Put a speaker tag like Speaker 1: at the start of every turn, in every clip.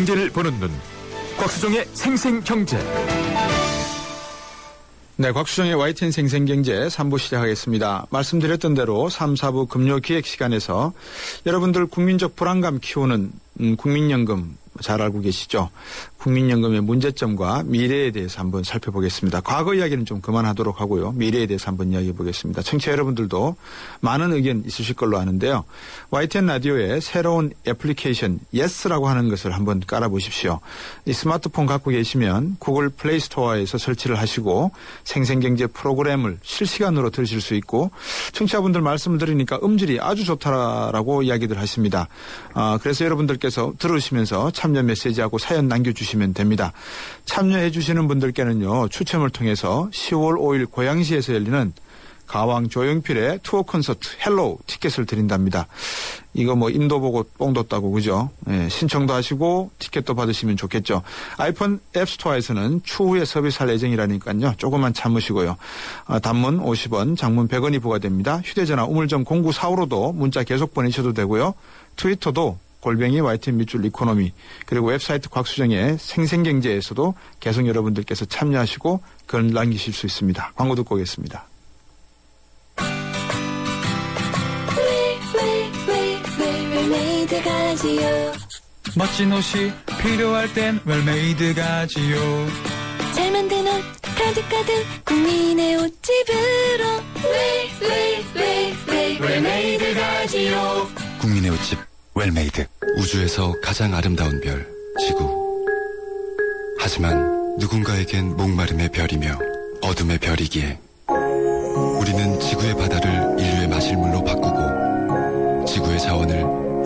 Speaker 1: 경제를 보는 눈, 곽수정의 생생경제.
Speaker 2: 네, 곽수정의 YTN 생생경제 3부 시작하겠습니다. 말씀드렸던 대로 3, 4부 금요기획 시간에서 여러분들 국민적 불안감 키우는 국민연금 잘 알고 계시죠? 국민연금의 문제점과 미래에 대해서 한번 살펴보겠습니다. 과거 이야기는 좀 그만하도록 하고요. 미래에 대해서 한번 이야기해 보겠습니다. 청취자 여러분들도 많은 의견 있으실 걸로 아는데요. YTN 라디오에 새로운 애플리케이션 예스라고 하는 것을 한번 깔아보십시오. 이 스마트폰 갖고 계시면 구글 플레이 스토어에서 설치를 하시고 생생경제 프로그램을 실시간으로 들으실 수 있고, 청취자분들 말씀을 들으니까 음질이 아주 좋다라고 이야기들 하십니다. 그래서 여러분들께서 들으시면서 참여 메시지하고 사연 남겨주시면 됩니다. 참여해 주시는 분들께는요, 추첨을 통해서 10월 5일 고양시에서 열리는 가왕 조용필의 투어 콘서트 헬로우 티켓을 드린답니다. 이거 뭐 인도 보고 뽕도 따고 그죠? 예, 신청도 하시고 티켓도 받으시면 좋겠죠. 아이폰 앱스토어에서는 추후에 서비스할 예정이라니까요. 조금만 참으시고요. 단문 50원, 장문 100원이 부과됩니다. 휴대전화 우물정 0945로도 문자 계속 보내셔도 되고요. 트위터도 골뱅이 YTN 밑줄 이코노미, 그리고 웹사이트 곽수정의 생생경제에서도 계속 여러분들께서 참여하시고 글 남기실 수 있습니다. 광고 듣고 오겠습니다.
Speaker 3: 멋진 옷이 필요할 땐 웰메이드 가지요.
Speaker 4: 잘 만든 옷 가득가득 국민의 옷집으로 웰메이드 가지요.
Speaker 5: 국민의 옷집 웰메이드. 우주에서 가장 아름다운 별, 지구. 하지만 누군가에겐 목마름의 별이며 어둠의 별이기에 우리는 지구의 바다를 인류의 마실물로 바꾸고 지구의 자원을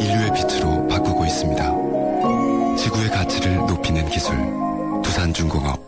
Speaker 5: 인류의 빛으로 바꾸고 있습니다. 지구의 가치를 높이는 기술, 두산중공업.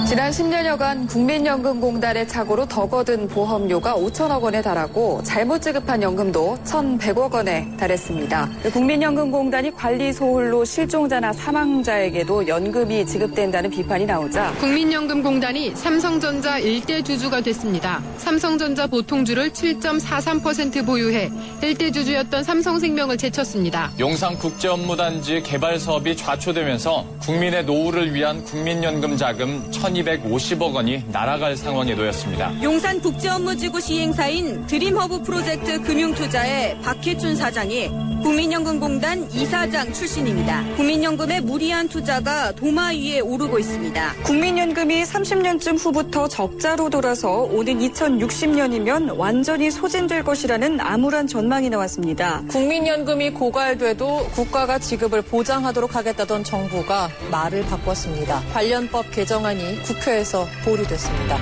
Speaker 6: 지난 10년여간 국민연금공단의 착오로 더 거둔 보험료가 5천억 원에 달하고 잘못 지급한 연금도 1,100억 원에 달했습니다. 국민연금공단이 관리 소홀로 실종자나 사망자에게도 연금이 지급된다는 비판이 나오자
Speaker 7: 국민연금공단이 삼성전자 일대 주주가 됐습니다. 삼성전자 보통주를 7.43% 보유해 일대 주주였던 삼성생명을 제쳤습니다.
Speaker 8: 용산국제업무단지 개발 사업이 좌초되면서 국민의 노후를 위한 국민연금 자금 1,250억 원이 날아갈 상황에 놓였습니다.
Speaker 9: 용산국제업무지구 시행사인 드림허브 프로젝트 금융투자의 박혜춘 사장이 국민연금공단 이사장 출신입니다. 국민연금의 무리한 투자가 도마 위에 오르고 있습니다.
Speaker 6: 국민연금이 30년쯤 후부터 적자로 돌아서 오는 2060년이면 완전히 소진될 것이라는 암울한 전망이 나왔습니다.
Speaker 10: 국민연금이 고갈돼도 국가가 지급을 보장하도록 하겠다던 정부가 말을 바꿨습니다. 관련법 개정안이 국회에서 보류됐습니다.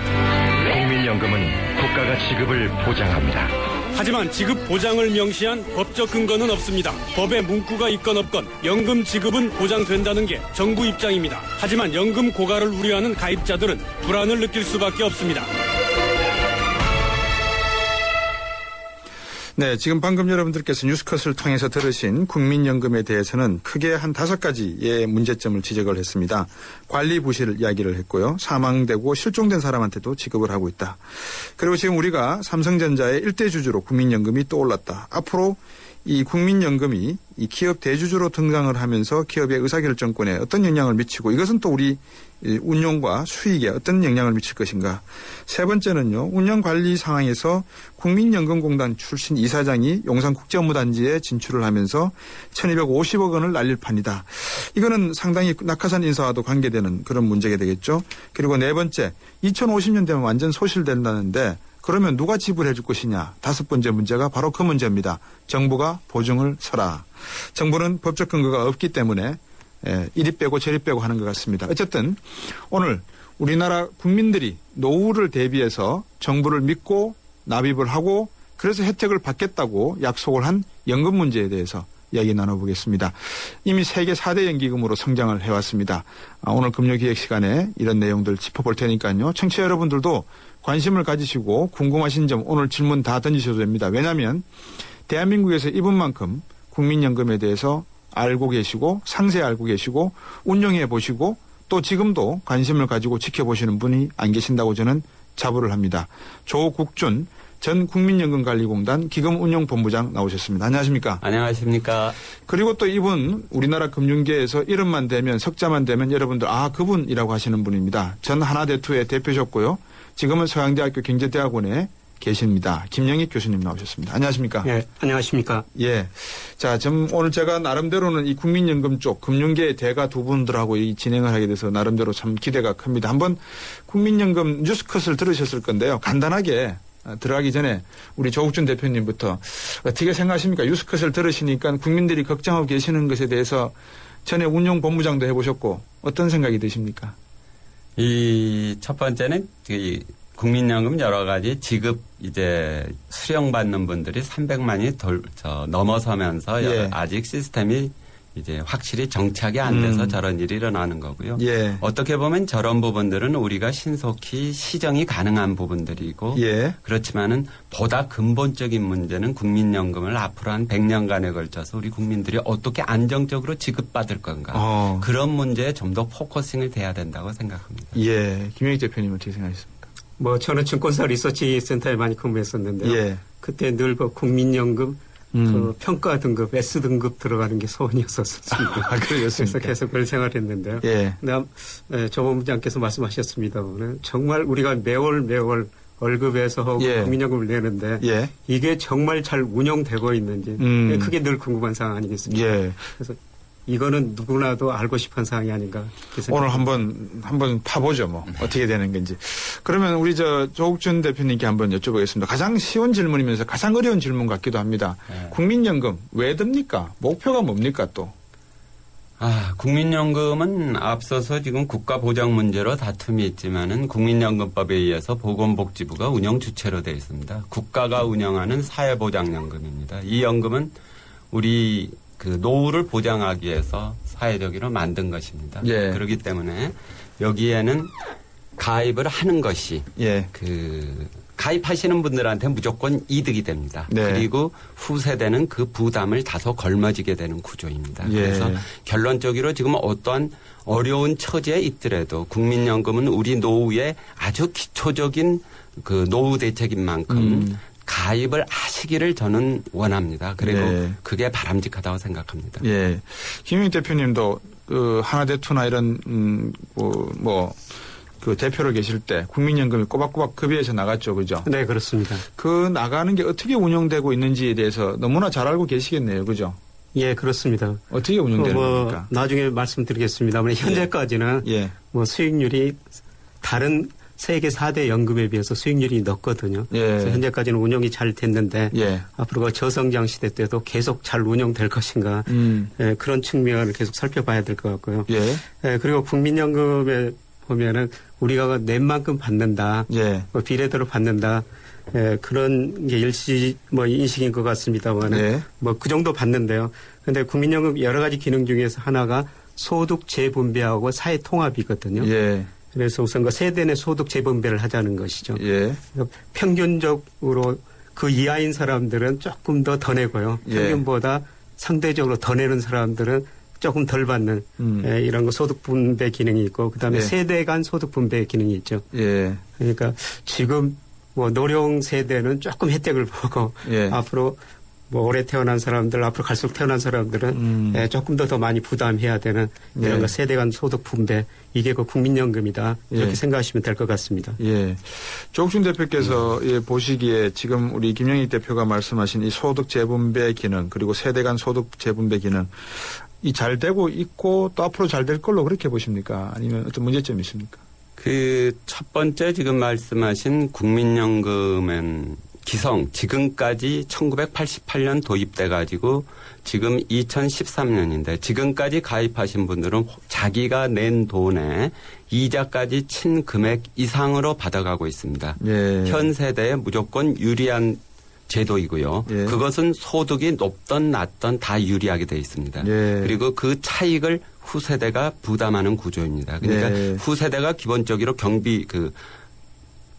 Speaker 11: 국민연금은 국가가 지급을 보장합니다.
Speaker 12: 하지만 지급 보장을 명시한 법적 근거는 없습니다. 법에 문구가 있건 없건 연금 지급은 보장된다는 게 정부 입장입니다. 하지만 연금 고갈을 우려하는 가입자들은 불안을 느낄 수밖에 없습니다.
Speaker 2: 네, 지금 방금 여러분들께서 뉴스컷을 통해서 들으신 국민연금에 대해서는 크게 한 5가지의 문제점을 지적을 했습니다. 관리 부실 이야기를 했고요. 사망되고 실종된 사람한테도 지급을 하고 있다. 그리고 지금 우리가 삼성전자의 일대 주주로 국민연금이 떠올랐다. 앞으로 이 국민연금이 이 기업 대주주로 등장을 하면서 기업의 의사결정권에 어떤 영향을 미치고, 이것은 또 우리 운용과 수익에 어떤 영향을 미칠 것인가. 세 번째는요, 운영관리 상황에서 국민연금공단 출신 이사장이 용산국제업무단지에 진출을 하면서 1,250억 원을 날릴 판이다. 이거는 상당히 낙하산 인사와도 관계되는 그런 문제가 되겠죠. 그리고 네 번째, 2050년 되면 완전 소실된다는데 그러면 누가 지불해 줄 것이냐. 5번째 문제가 바로 그 문제입니다. 정부가 보증을 서라. 정부는 법적 근거가 없기 때문에 이리 빼고 저리 빼고 하는 것 같습니다. 어쨌든 오늘 우리나라 국민들이 노후를 대비해서 정부를 믿고 납입을 하고 그래서 혜택을 받겠다고 약속을 한 연금 문제에 대해서 이야기 나눠보겠습니다. 이미 세계 4대 연기금으로 성장을 해왔습니다. 오늘 금요기획 시간에 이런 내용들 짚어볼 테니까요. 청취자 여러분들도 관심을 가지시고 궁금하신 점 오늘 질문 다 던지셔도 됩니다. 왜냐하면 대한민국에서 이분만큼 국민연금에 대해서 알고 계시고 상세히 알고 계시고 운영해 보시고 또 지금도 관심을 가지고 지켜보시는 분이 안 계신다고 저는 자부를 합니다. 조국준 전 국민연금관리공단 기금운용본부장 나오셨습니다. 안녕하십니까?
Speaker 13: 안녕하십니까?
Speaker 2: 그리고 또 이분 우리나라 금융계에서 이름만 대면 석자만 대면 여러분들 그분이라고 하시는 분입니다. 전 하나대투의 대표셨고요. 지금은 서양대학교 경제대학원에 계십니다. 김영익 교수님 나오셨습니다. 안녕하십니까?
Speaker 14: 예, 안녕하십니까?
Speaker 2: 예. 자, 오늘 제가 나름대로는 이 국민연금 쪽 금융계의 대가 두 분들하고 이 진행을 하게 돼서 나름대로 참 기대가 큽니다. 한번 국민연금 뉴스컷을 들으셨을 건데요. 간단하게 들어가기 전에 우리 조국준 대표님부터 어떻게 생각하십니까? 뉴스컷을 들으시니까 국민들이 걱정하고 계시는 것에 대해서 전에 운용본부장도 해보셨고 어떤 생각이 드십니까?
Speaker 13: 이 첫 번째는 국민연금 여러 가지 지급 이제 수령받는 분들이 300만이 넘어서면서
Speaker 2: 예.
Speaker 13: 아직 시스템이 이제 확실히 정착이 안 돼서 저런 일이 일어나는 거고요.
Speaker 2: 예.
Speaker 13: 어떻게 보면 저런 부분들은 우리가 신속히 시정이 가능한 부분들이고
Speaker 2: 예.
Speaker 13: 그렇지만은 보다 근본적인 문제는 국민연금을 앞으로 한 100년간에 걸쳐서 우리 국민들이 어떻게 안정적으로 지급받을 건가. 그런 문제에 좀 더 포커싱을 돼야 된다고 생각합니다.
Speaker 2: 예. 김영익 대표님 어떻게 생각하십니까?
Speaker 14: 저는 증권사 리서치 센터에 많이 근무했었는데요.
Speaker 2: 예.
Speaker 14: 그때 늘 국민연금 그 평가 등급, S 등급 들어가는 게 소원이었었습니다. 그래서 계속 그걸 생활했는데요.
Speaker 2: 예.
Speaker 14: 조 본부장께서 말씀하셨습니다만 정말 우리가 매월 월급에서 하고 국민연금을 내는데 이게 정말 잘 운영되고 있는지 그게 늘 궁금한 사항 아니겠습니까?
Speaker 2: 예.
Speaker 14: 그래서 이거는 누구나도 알고 싶은 사항이 아닌가.
Speaker 2: 오늘 한번 파보죠, 어떻게 되는 건지. 그러면 우리 조국준 대표님께 한번 여쭤보겠습니다. 가장 쉬운 질문이면서 가장 어려운 질문 같기도 합니다. 네. 국민연금 왜 듭니까? 목표가 뭡니까 또?
Speaker 13: 국민연금은 앞서서 지금 국가보장 문제로 다툼이 있지만은 국민연금법에 의해서 보건복지부가 운영 주체로 되어 있습니다. 국가가 운영하는 사회보장연금입니다. 이 연금은 우리 노후를 보장하기 위해서 사회적으로 만든 것입니다.
Speaker 2: 예.
Speaker 13: 그렇기 때문에 여기에는 가입을 하는 것이 가입하시는 분들한테 무조건 이득이 됩니다.
Speaker 2: 네.
Speaker 13: 그리고 후세대는 그 부담을 다소 걸머지게 되는 구조입니다.
Speaker 2: 예.
Speaker 13: 그래서 결론적으로 지금 어떠한 어려운 처지에 있더라도 국민연금은 우리 노후에 아주 기초적인 노후 대책인 만큼 가입을 하시기를 저는 원합니다. 그리고 그게 바람직하다고 생각합니다.
Speaker 2: 예. 김영익 대표님도 하나대투나 이런 대표로 계실 때 국민연금이 꼬박꼬박 급여해서 나갔죠, 그죠?
Speaker 14: 네, 그렇습니다.
Speaker 2: 나가는 게 어떻게 운영되고 있는지에 대해서 너무나 잘 알고 계시겠네요, 그죠?
Speaker 14: 예, 그렇습니다.
Speaker 2: 어떻게 운영되는 겁니까?
Speaker 14: 나중에 말씀드리겠습니다만 현재까지는 수익률이 다른 세계 4대 연금에 비해서 수익률이 높거든요. 그래서 현재까지는 운영이 잘 됐는데 앞으로 저성장 시대 때도 계속 잘 운영될 것인가 그런 측면을 계속 살펴봐야 될 것 같고요. 그리고 국민연금에 보면은 우리가 낸 만큼 받는다, 비례대로 받는다. 그런 게 인식인 것 같습니다만 그 정도 받는데요. 그런데 국민연금 여러 가지 기능 중에서 하나가 소득 재분배하고 사회 통합이거든요. 그래서 우선 세대 내 소득 재분배를 하자는 것이죠. 평균적으로 그 이하인 사람들은 조금 더 내고요. 평균보다 상대적으로 더 내는 사람들은 조금 덜 받는 이런 소득 분배 기능이 있고 그다음에 세대 간 소득 분배 기능이 있죠. 그러니까 지금 노령 세대는 조금 혜택을 보고 앞으로 오래 태어난 사람들, 앞으로 갈수록 태어난 사람들은 조금 더 많이 부담해야 되는 이런 세대 간 소득 분배, 이게 국민연금이다. 이렇게 생각하시면 될 것 같습니다.
Speaker 2: 예. 조국준 대표께서 보시기에 지금 우리 김영익 대표가 말씀하신 이 소득 재분배 기능, 그리고 세대 간 소득 재분배 기능, 이 잘 되고 있고 또 앞으로 잘 될 걸로 그렇게 보십니까? 아니면 어떤 문제점이 있습니까?
Speaker 13: 첫 번째 지금 말씀하신 국민연금은 지금까지 1988년 도입돼 가지고 지금 2013년인데 지금까지 가입하신 분들은 자기가 낸 돈에 이자까지 친 금액 이상으로 받아가고 있습니다. 현 세대에 무조건 유리한 제도이고요. 그것은 소득이 높든 낮든 다 유리하게 돼 있습니다. 그리고 그 차익을 후세대가 부담하는 구조입니다. 그러니까 후세대가 기본적으로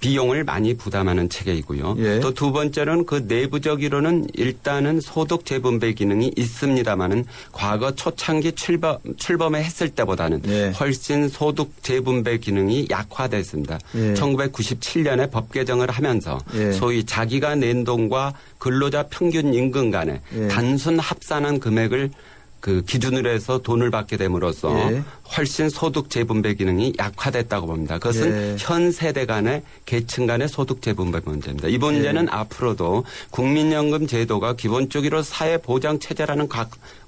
Speaker 13: 비용을 많이 부담하는 체계이고요.
Speaker 2: 예.
Speaker 13: 또 두 번째로는 그 내부적으로는 일단은 소득 재분배 기능이 있습니다마는 과거 초창기 출범에 했을 때보다는
Speaker 2: 예.
Speaker 13: 훨씬 소득 재분배 기능이 약화됐습니다.
Speaker 2: 예.
Speaker 13: 1997년에 법 개정을 하면서
Speaker 2: 예.
Speaker 13: 소위 자기가 낸 돈과 근로자 평균 임금 간에
Speaker 2: 예.
Speaker 13: 단순 합산한 금액을 그 기준으로 해서 돈을 받게 됨으로써
Speaker 2: 예.
Speaker 13: 훨씬 소득 재분배 기능이 약화됐다고 봅니다. 그것은
Speaker 2: 예.
Speaker 13: 현 세대 간의 계층 간의 소득 재분배 문제입니다. 이 문제는 앞으로도 국민연금 제도가 기본적으로 사회보장 체제라는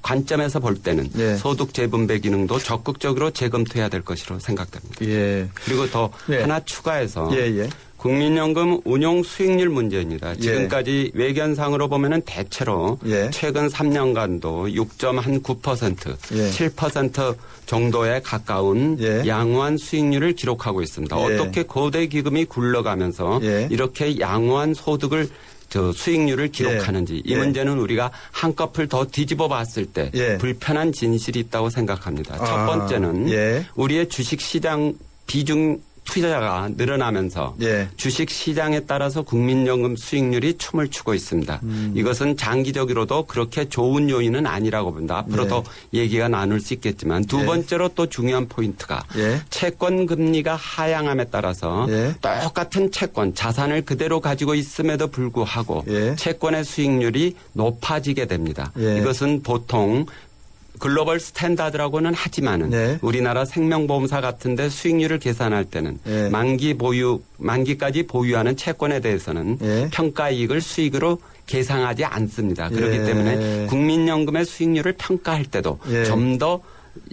Speaker 13: 관점에서 볼 때는
Speaker 2: 예.
Speaker 13: 소득 재분배 기능도 적극적으로 재검토해야 될 것으로 생각됩니다.
Speaker 2: 예.
Speaker 13: 그리고 더
Speaker 2: 예.
Speaker 13: 하나 추가해서
Speaker 2: 예.
Speaker 13: 국민연금 운용 수익률 문제입니다. 지금까지 외견상으로 보면은 대체로
Speaker 2: 예.
Speaker 13: 최근 3년간도 6.9%,
Speaker 2: 예.
Speaker 13: 7% 정도에 가까운
Speaker 2: 예.
Speaker 13: 양호한 수익률을 기록하고 있습니다.
Speaker 2: 예.
Speaker 13: 어떻게 거대 기금이 굴러가면서
Speaker 2: 예.
Speaker 13: 이렇게 양호한 소득을 수익률을 기록하는지 이
Speaker 2: 예.
Speaker 13: 문제는 우리가 한꺼풀 더 뒤집어 봤을 때
Speaker 2: 예.
Speaker 13: 불편한 진실이 있다고 생각합니다. 첫
Speaker 2: 아.
Speaker 13: 번째는
Speaker 2: 예.
Speaker 13: 우리의 주식시장 비중 투자자가 늘어나면서
Speaker 2: 예.
Speaker 13: 주식 시장에 따라서 국민연금 수익률이 춤을 추고 있습니다. 이것은 장기적으로도 그렇게 좋은 요인은 아니라고 봅니다. 앞으로
Speaker 2: 예.
Speaker 13: 더 얘기가 나눌 수 있겠지만 두
Speaker 2: 예.
Speaker 13: 번째로 또 중요한 포인트가
Speaker 2: 예.
Speaker 13: 채권 금리가 하향함에 따라서
Speaker 2: 예.
Speaker 13: 똑같은 채권 자산을 그대로 가지고 있음에도 불구하고
Speaker 2: 예.
Speaker 13: 채권의 수익률이 높아지게 됩니다.
Speaker 2: 예.
Speaker 13: 이것은 보통 글로벌 스탠다드라고는 하지만은
Speaker 2: 네.
Speaker 13: 우리나라 생명보험사 같은데 수익률을 계산할 때는
Speaker 2: 네.
Speaker 13: 만기까지 보유하는 채권에 대해서는
Speaker 2: 네.
Speaker 13: 평가 이익을 수익으로 계상하지 않습니다. 그렇기
Speaker 2: 예.
Speaker 13: 때문에 국민연금의 수익률을 평가할 때도
Speaker 2: 예.
Speaker 13: 좀 더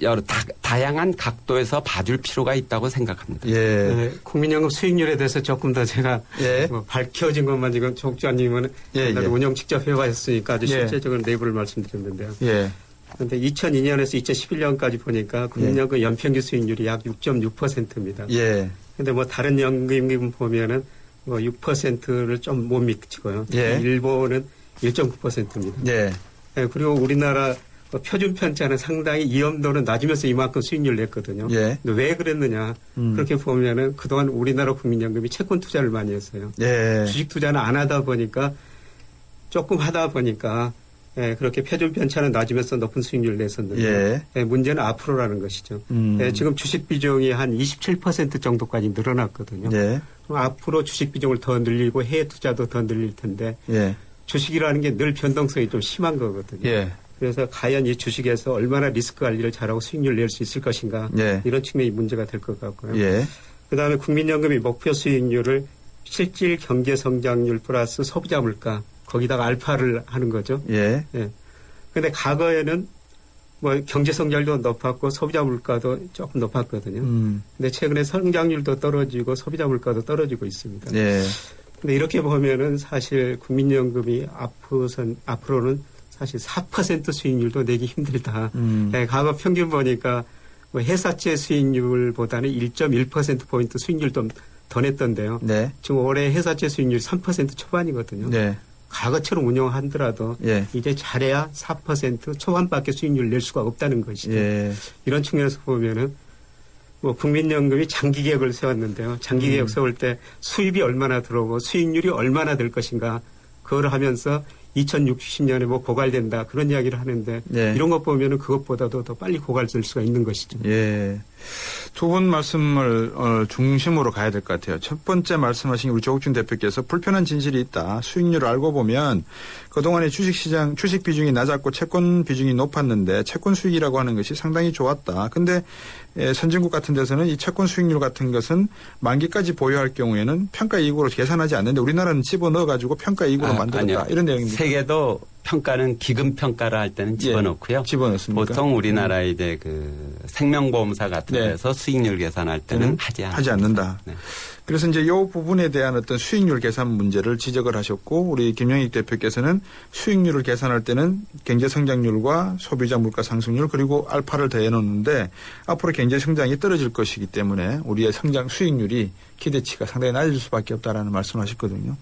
Speaker 13: 여러 다양한 각도에서 봐줄 필요가 있다고 생각합니다.
Speaker 14: 네, 국민연금 수익률에 대해서 조금 더 제가 뭐 밝혀진 것만 지금 조 국장님은 운영 직접 해봤으니까 아주 실제적인 내부를 말씀드렸는데요. 그런데 2002년에서 2011년까지 보니까 국민연금 연평균 수익률이 약 6.6%입니다. 그런데 뭐 다른 연금 보면은 뭐 6%를 좀 못 미치고요. 일본은 1.9%입니다. 그리고 우리나라 표준 편차는 상당히 이염도는 낮으면서 이만큼 수익률을 냈거든요. 근데 왜 그랬느냐? 그렇게 보면은 그동안 우리나라 국민연금이 채권 투자를 많이 했어요. 주식 투자는 안 하다 보니까 조금 하다 보니까 그렇게 표준 편차는 낮으면서 높은 수익률을 냈었는데 문제는 앞으로라는 것이죠. 지금 주식 비중이 한 27% 정도까지 늘어났거든요. 그럼 앞으로 주식 비중을 더 늘리고 해외 투자도 더 늘릴 텐데 주식이라는 게 늘 변동성이 좀 심한 거거든요. 그래서 과연 이 주식에서 얼마나 리스크 관리를 잘하고 수익률을 낼 수 있을 것인가 이런 측면이 문제가 될 것 같고요. 그다음에 국민연금이 목표 수익률을 실질 경제 성장률 플러스 소비자 물가 거기다가 알파를 하는 거죠. 그런데 과거에는 뭐 경제 성장률도 높았고 소비자 물가도 조금 높았거든요. 근데 최근에 성장률도 떨어지고 소비자 물가도 떨어지고 있습니다. 근데 이렇게 보면은 사실 국민연금이 앞으로는 사실 4% 수익률도 내기 힘들다. 과거 평균 보니까 뭐 회사채 수익률보다는 1.1%포인트 수익률 좀 더 냈던데요. 지금 올해 회사채 수익률 3% 초반이거든요. 과거처럼 운영하더라도 이제 잘해야 4% 초반밖에 수익률을 낼 수가 없다는 것이죠. 이런 측면에서 보면은 뭐 국민연금이 장기 계획을 세웠는데요. 장기 계획 세울 때 수입이 얼마나 들어오고 수익률이 얼마나 될 것인가 그걸 하면서 2060년에 뭐 고갈된다 그런 이야기를 하는데 이런 것 보면은 그것보다도 더 빨리 고갈될 수가 있는 것이죠.
Speaker 2: 두 분 말씀을 중심으로 가야 될 것 같아요. 첫 번째 말씀하신 우리 조국준 대표께서 불편한 진실이 있다. 수익률을 알고 보면 그동안에 주식시장 주식 비중이 낮았고 채권 비중이 높았는데 채권 수익이라고 하는 것이 상당히 좋았다. 근데 선진국 같은 데서는 이 채권 수익률 같은 것은 만기까지 보유할 경우에는 평가이익으로 계산하지 않는데 우리나라는 집어넣어 가지고 평가이익으로 만들었다.
Speaker 13: 아니요.
Speaker 2: 이런 내용입니다.
Speaker 13: 세계도 평가는 기금 평가를 할 때는 집어넣고요.
Speaker 2: 집어넣습니까?
Speaker 13: 보통 우리나라 이제 그 생명보험사 같은 데서 수익률 계산할 때는 하지 않는다.
Speaker 2: 그래서 이제 이 부분에 대한 어떤 수익률 계산 문제를 지적을 하셨고 우리 김영익 대표께서는 수익률을 계산할 때는 경제 성장률과 소비자 물가 상승률 그리고 알파를 더해 놓는데 앞으로 경제 성장이 떨어질 것이기 때문에 우리의 성장 수익률이 기대치가 상당히 낮을 수밖에 없다라는 말씀을 하셨거든요.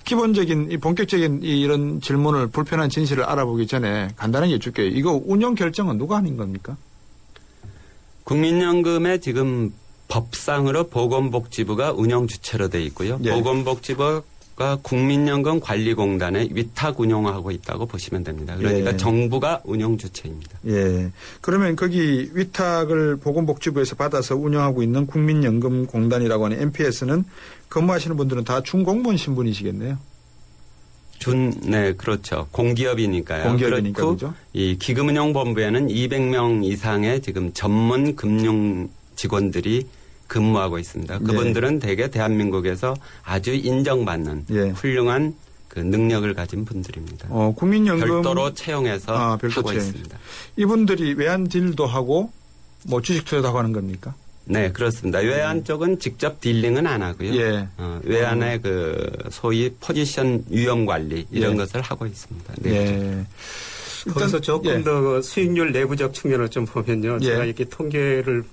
Speaker 2: 기본적인 이 본격적인 이런 질문을 불편한 진실을 알아보기 전에 간단하게 여쭐게요. 이거 운영 결정은 누가 하는 겁니까?
Speaker 13: 국민연금의 지금 법상으로 보건복지부가 운영 주체로 돼 있고요.
Speaker 2: 예.
Speaker 13: 보건복지부가 국민연금 관리공단에 위탁 운영하고 있다고 보시면 됩니다. 그러니까
Speaker 2: 예.
Speaker 13: 정부가 운영 주체입니다.
Speaker 2: 예. 그러면 거기 위탁을 보건복지부에서 받아서 운영하고 있는 국민연금공단이라고 하는 MPS는 근무하시는 분들은 다 준공무원 신분이시겠네요.
Speaker 13: 네, 그렇죠. 공기업이니까요.
Speaker 2: 공기업이니까,
Speaker 13: 그렇고
Speaker 2: 그죠?
Speaker 13: 이 기금운용본부에는 200명 이상의 지금 전문 금융 직원들이 근무하고 있습니다. 그분들은 대개 대한민국에서 아주 인정받는 훌륭한 그 능력을 가진 분들입니다.
Speaker 2: 국민연금
Speaker 13: 별도로 채용해서
Speaker 2: 별도
Speaker 13: 하고
Speaker 2: 채용.
Speaker 13: 있습니다.
Speaker 2: 이분들이 외환 딜도 하고 뭐 주식 투자도 하고 하는 겁니까?
Speaker 13: 네, 그렇습니다. 외환 쪽은 직접 딜링은 안 하고요.
Speaker 2: 예.
Speaker 13: 외환의 그 소위 포지션 유형 관리 이런
Speaker 2: 예.
Speaker 13: 것을 하고 있습니다. 네.
Speaker 2: 예.
Speaker 14: 거기서 조금 더 수익률 내부적 측면을 좀 보면요. 제가 이렇게 통계를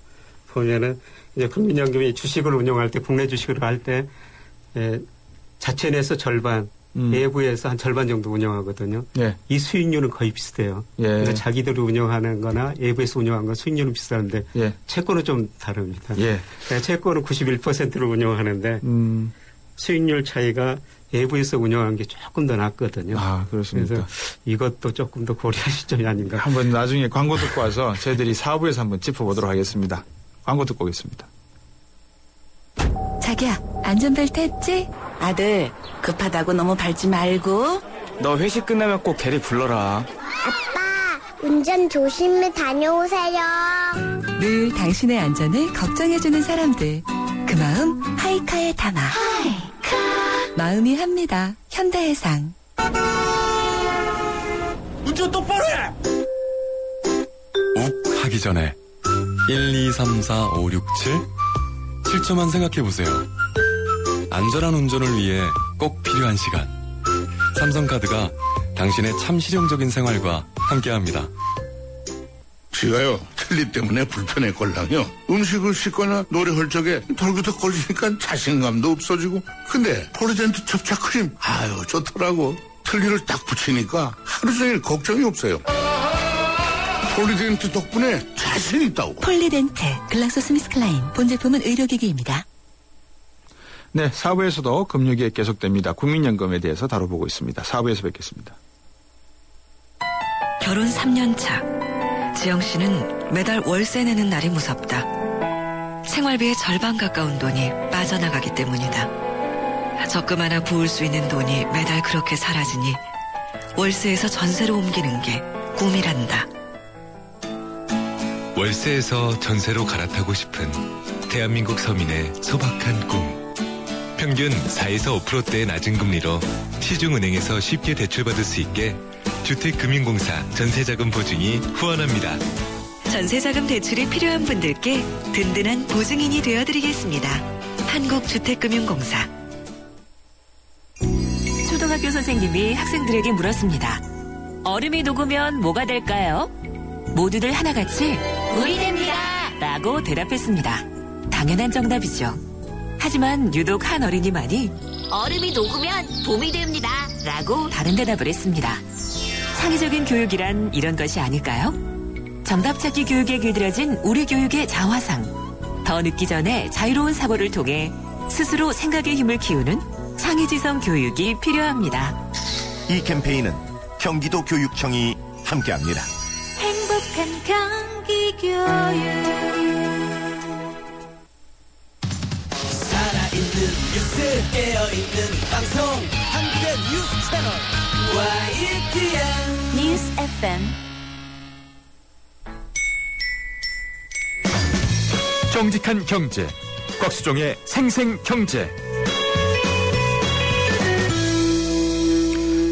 Speaker 14: 보면은 이제 국민연금이 주식을 운영할 때 국내 주식을 할 때 자체 내에서 절반, 외부에서 한 절반 정도 운영하거든요.
Speaker 2: 예.
Speaker 14: 이 수익률은 거의 비슷해요. 그러니까 자기들이 운영하는 거나 외부에서 운영하는 건 수익률은 비슷한데 채권은 좀 다릅니다. 채권은 91%를 운영하는데 수익률 차이가 외부에서 운영한 게 조금 더 낫거든요.
Speaker 2: 아, 그렇습니까?
Speaker 14: 그래서 이것도 조금 더 고려하실 점이 아닌가.
Speaker 2: 한번 나중에 광고 듣고 와서 저희들이 사부에서 한번 짚어보도록 하겠습니다. 광고 듣고 오겠습니다.
Speaker 4: 자기야, 안전벨트 했지?
Speaker 15: 아들, 급하다고 너무 밟지 말고.
Speaker 16: 너 회식 끝나면 꼭 대리 불러라.
Speaker 17: 운전 조심히 다녀오세요.
Speaker 4: 늘 당신의 안전을 걱정해주는 사람들. 그 마음 하이카에 담아. 마음이 합니다. 현대해상.
Speaker 16: 운전 똑바로 해!
Speaker 5: 욱 하기 전에 1, 2, 3, 4, 5, 6, 7 7초만 생각해보세요. 안전한 운전을 위해 꼭 필요한 시간. 삼성카드가 당신의 참 실용적인 생활과 함께합니다.
Speaker 18: 제가요 틀니 때문에 불편했걸랑요. 음식을 씻거나 노래 할 적에 덜그덕 걸리니까 자신감도 없어지고. 근데 폴리덴트 접착 크림 아유 좋더라고. 틀니를 딱 붙이니까 하루 종일 걱정이 없어요. 폴리덴트 덕분에 자신 있다고.
Speaker 4: 폴리덴트 글락소스미스클라인 본제품은 의료기기입니다.
Speaker 2: 네, 4부에서도 금융기획 계속됩니다. 국민연금에 대해서 다뤄보고 있습니다. 4부에서 뵙겠습니다.
Speaker 19: 결혼 3년 차. 지영 씨는 매달 월세 내는 날이 무섭다. 생활비의 절반 가까운 돈이 빠져나가기 때문이다. 적금 하나 부을 수 있는 돈이 매달 그렇게 사라지니 월세에서 전세로 옮기는 게 꿈이란다.
Speaker 20: 월세에서 전세로 갈아타고 싶은 대한민국 서민의 소박한 꿈. 평균 4에서 5%대의 낮은 금리로 시중은행에서 쉽게 대출받을 수 있게 주택금융공사 전세자금 보증이 후원합니다.
Speaker 19: 전세자금 대출이 필요한 분들께 든든한 보증인이 되어드리겠습니다. 한국주택금융공사.
Speaker 21: 초등학교 선생님이 학생들에게 물었습니다. 얼음이 녹으면 뭐가 될까요? 모두들 하나같이 물이 됩니다 라고 대답했습니다. 당연한 정답이죠. 하지만 유독 한 어린이만이 얼음이 녹으면 봄이 됩니다 라고 다른 대답을 했습니다. 창의적인 교육이란 이런 것이 아닐까요? 정답 찾기 교육에 길들여진 우리 교육의 자화상. 더 늦기 전에 자유로운 사고를 통해 스스로 생각의 힘을 키우는 창의지성 교육이 필요합니다.
Speaker 22: 이 캠페인은 경기도 교육청이 함께합니다.
Speaker 4: 행복한 경기 교육.
Speaker 23: 살아있는 뉴스 깨어있는 방송 한국의 뉴스 채널 YTN
Speaker 4: 뉴스 FM.
Speaker 1: 정직한 경제, 곽수종의 생생경제.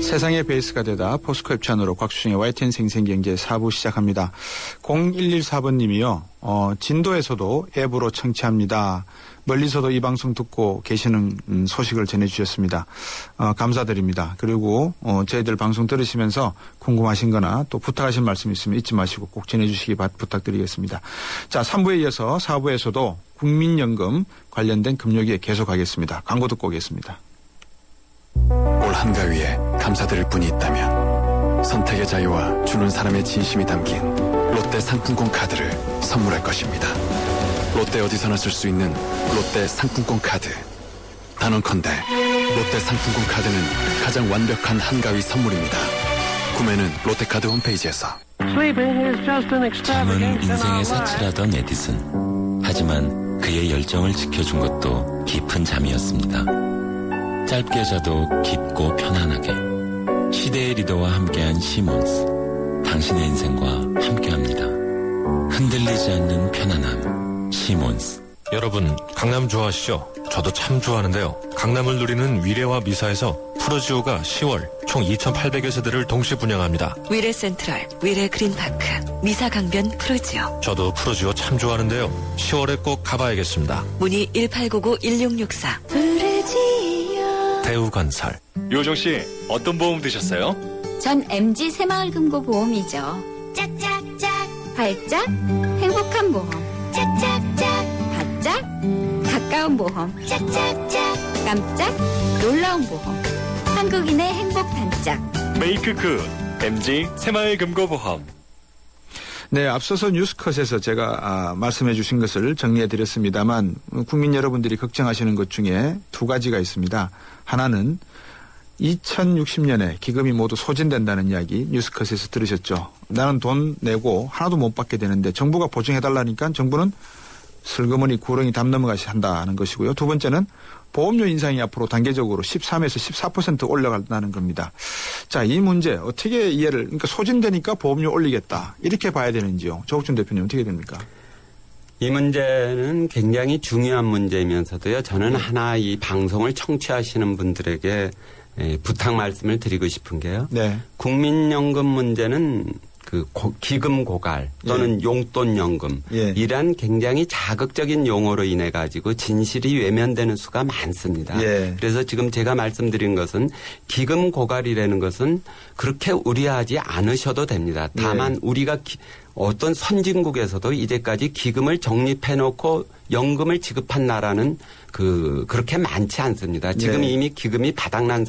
Speaker 2: 세상의 베이스가 되다 포스코 협찬으로 곽수종의 YTN 생생경제 4부 시작합니다. 0114번님이요. 진도에서도 앱으로 청취합니다. 멀리서도 이 방송 듣고 계시는 소식을 전해주셨습니다. 감사드립니다. 그리고 저희들 방송 들으시면서 궁금하신 거나 또 부탁하신 말씀 있으면 잊지 마시고 꼭 전해주시기 부탁드리겠습니다. 자, 3부에 이어서 4부에서도 국민연금 관련된 금융기획 계속하겠습니다. 광고 듣고 오겠습니다.
Speaker 5: 올 한가위에 감사드릴 분이 있다면 선택의 자유와 주는 사람의 진심이 담긴 롯데 상품권 카드를 선물할 것입니다. 롯데 어디서나 쓸 수 있는 롯데 상품권 카드. 단언컨대 롯데 상품권 카드는 가장 완벽한 한가위 선물입니다. 구매는 롯데카드 홈페이지에서.
Speaker 3: 잠은 인생의 사치라던 에디슨. 하지만 그의 열정을 지켜준 것도 깊은 잠이었습니다. 짧게 자도 깊고 편안하게. 시대의 리더와 함께한 시몬스. 당신의 인생과 함께합니다. 흔들리지 않는 편안함. 시몬스.
Speaker 7: 여러분, 강남 좋아하시죠? 저도 참 좋아하는데요. 강남을 누리는 위례와 미사에서 푸르지오가 10월 총 2,800여 세대를 동시 분양합니다.
Speaker 19: 위례 센트럴, 위례 그린파크, 미사 강변 푸르지오.
Speaker 7: 저도 푸르지오 참 좋아하는데요. 10월에 꼭 가봐야겠습니다.
Speaker 19: 문의 1899-1664.
Speaker 4: 푸르지오.
Speaker 7: 대우건설.
Speaker 8: 요정 씨, 어떤 보험 드셨어요?
Speaker 24: 전 MG 새마을금고보험이죠. 짝짝짝. 발짝. 행복한 보험. 짝짝짝. 바짝. 가까운 보험. 짝짝짝. 깜짝. 놀라운 보험. 한국인의 행복 단짝.
Speaker 8: 메이크 굿. MG 새마을금고보험.
Speaker 2: 네, 앞서서 뉴스컷에서 제가 말씀해 주신 것을 정리해 드렸습니다만 국민 여러분들이 걱정하시는 것 중에 두 가지가 있습니다. 하나는 2060년에 기금이 모두 소진된다는 이야기 뉴스컷에서 들으셨죠. 나는 돈 내고 하나도 못 받게 되는데 정부가 보증해달라니까 정부는 슬그머니 구렁이 담 넘어가시 한다는 것이고요. 두 번째는 보험료 인상이 앞으로 단계적으로 13에서 14% 올라간다는 겁니다. 자, 이 문제 어떻게 이해를, 그러니까 소진되니까 보험료 올리겠다 이렇게 봐야 되는지요. 조국준 대표님 어떻게 됩니까?
Speaker 13: 이 문제는 굉장히 중요한 문제이면서도요. 저는 하나 이 방송을 청취하시는 분들에게 부탁 말씀을 드리고 싶은 게요.
Speaker 2: 네.
Speaker 13: 국민연금 문제는 그 기금 고갈 또는 용돈연금 이란 굉장히 자극적인 용어로 인해 가지고 진실이 외면되는 수가 많습니다. 그래서 지금 제가 말씀드린 것은 기금 고갈이라는 것은 그렇게 우려하지 않으셔도 됩니다. 다만 우리가 어떤 선진국에서도 이제까지 기금을 적립해놓고 연금을 지급한 나라는 그렇게 많지 않습니다. 지금 이미 기금이 바닥난